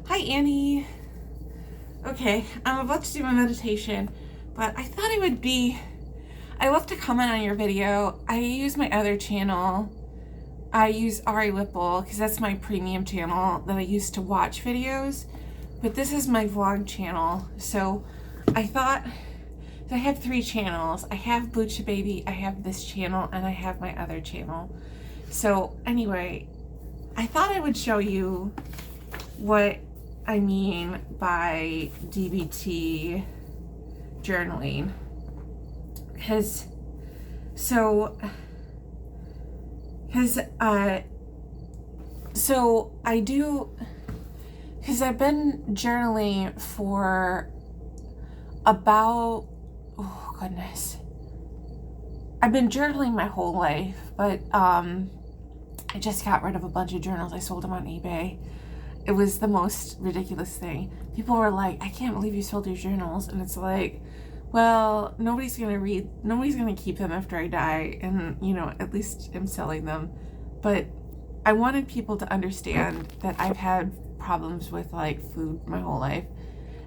Hi, Annie. Okay, I'm about to do my meditation, but I thought I love to comment on your video. I use my other channel. I use Ari Whipple because that's my premium channel that I use to watch videos, but this is my vlog channel. So I thought, I have three channels. I have Blucha Baby, I have this channel, and I have my other channel. So anyway, I thought I would show you what I mean by DBT journaling. Because I've been journaling for about, oh goodness, I've been journaling my whole life, but I just got rid of a bunch of journals. I sold them on eBay. It was the most ridiculous thing. People were like, I can't believe you sold your journals. And it's like, well, nobody's gonna keep them after I die, and at least I'm selling them. But I wanted people to understand that I've had problems with like food my whole life,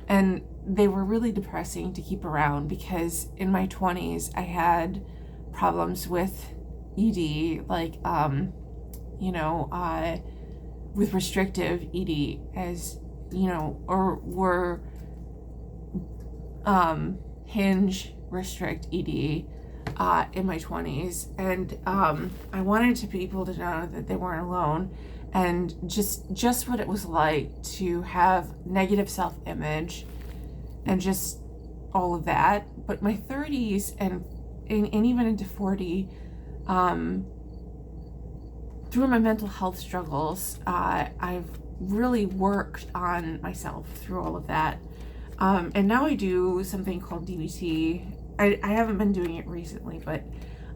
and they were really depressing to keep around because in my 20s I had problems with ED, like with restrictive ED, as or were hinge restrict ED in my 20s, and I wanted people to know that they weren't alone, and just what it was like to have negative self-image and just all of that. But my 30s and even into 40, through my mental health struggles, I've really worked on myself through all of that. And now I do something called DBT. I haven't been doing it recently, but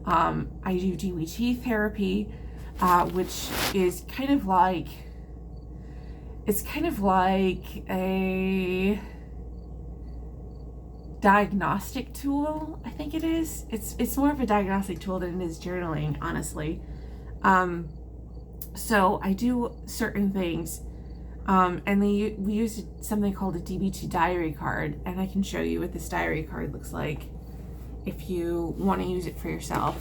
I do DBT therapy, which is kind of like a diagnostic tool. I think it is. It's more of a diagnostic tool than it is journaling, honestly. So I do certain things, and we use something called a DBT diary card, and I can show you what this diary card looks like if you want to use it for yourself.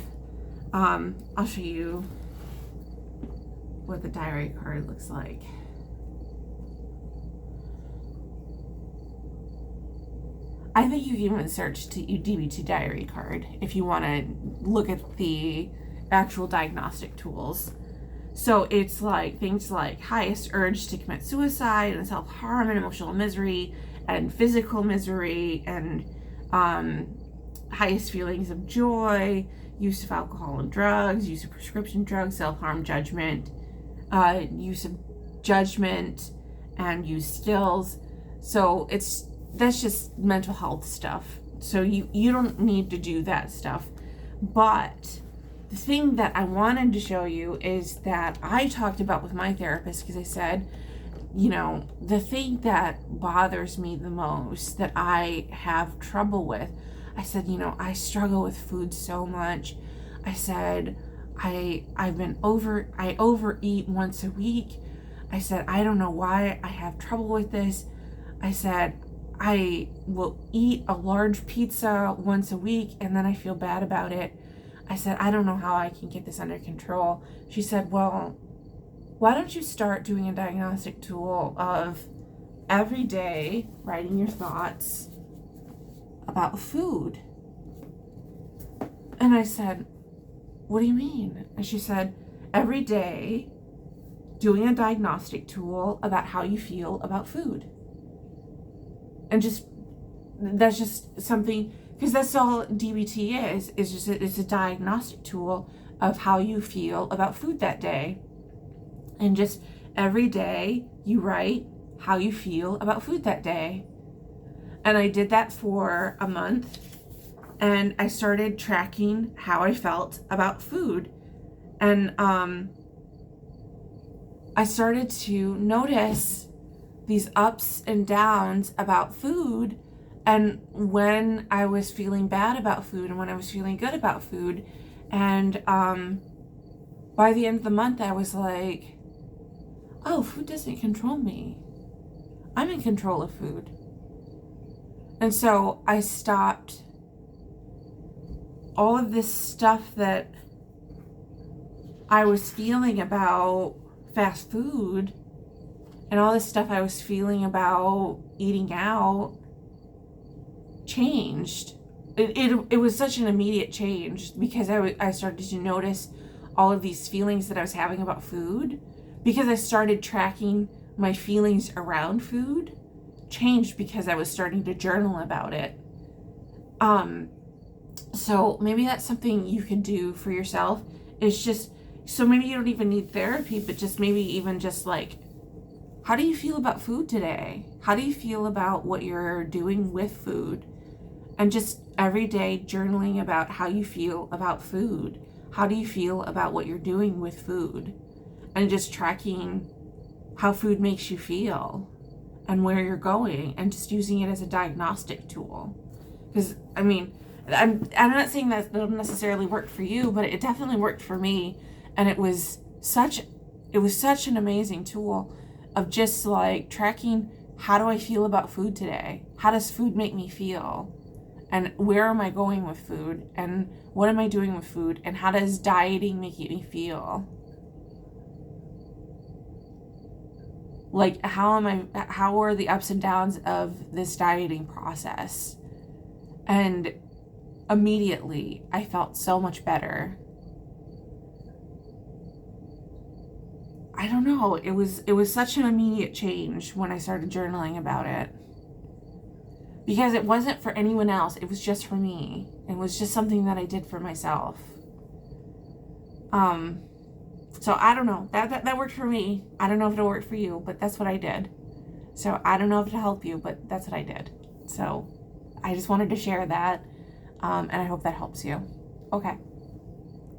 I'll show you what the diary card looks like. I think you can even search DBT diary card if you want to look at the actual diagnostic tools. So it's like things like highest urge to commit suicide and self-harm and emotional misery and physical misery and highest feelings of joy, use of alcohol and drugs, use of prescription drugs, self-harm, judgment, use of judgment, and use skills. So that's just mental health stuff. So you don't need to do that stuff. But the thing that I wanted to show you is that I talked about with my therapist, because I said, the thing that bothers me the most, that I have trouble with, I said, I struggle with food so much. I said, I overeat once a week. I said, I don't know why I have trouble with this. I said, I will eat a large pizza once a week and then I feel bad about it. I said, I don't know how I can get this under control. She said, well, why don't you start doing a diagnostic tool of every day writing your thoughts about food? And I said, what do you mean? And she said, every day doing a diagnostic tool about how you feel about food. And that's just something, because that's all DBT is just it's a diagnostic tool of how you feel about food that day. And just every day you write how you feel about food that day. And I did that for a month, and I started tracking how I felt about food. And I started to notice these ups and downs about food, and when I was feeling bad about food and when I was feeling good about food. And by the end of the month I was like, oh, food doesn't control me. I'm in control of food. And so I stopped all of this stuff that I was feeling about fast food and all this stuff I was feeling about eating out changed. It was such an immediate change because I started to notice all of these feelings that I was having about food, because I started tracking my feelings around food changed because I was starting to journal about it. So maybe that's something you could do for yourself. It's just, so maybe you don't even need therapy, but just maybe even just like, how do you feel about food today? How do you feel about what you're doing with food? And just every day journaling about how you feel about food. How do you feel about what you're doing with food? And just tracking how food makes you feel and where you're going, and just using it as a diagnostic tool. Because, I mean, I'm not saying that it'll necessarily work for you, but it definitely worked for me. And it was such an amazing tool of just like tracking, how do I feel about food today? How does food make me feel? And where am I going with food? And what am I doing with food? And how does dieting make me feel? Like, how are the ups and downs of this dieting process? And immediately I felt so much better. I don't know, it was such an immediate change when I started journaling about it. Because it wasn't for anyone else, it was just for me. It was just something that I did for myself. So I don't know, that worked for me. I don't know if it'll work for you, but that's what I did. So I don't know if it'll help you, but that's what I did. So I just wanted to share that, and I hope that helps you. Okay.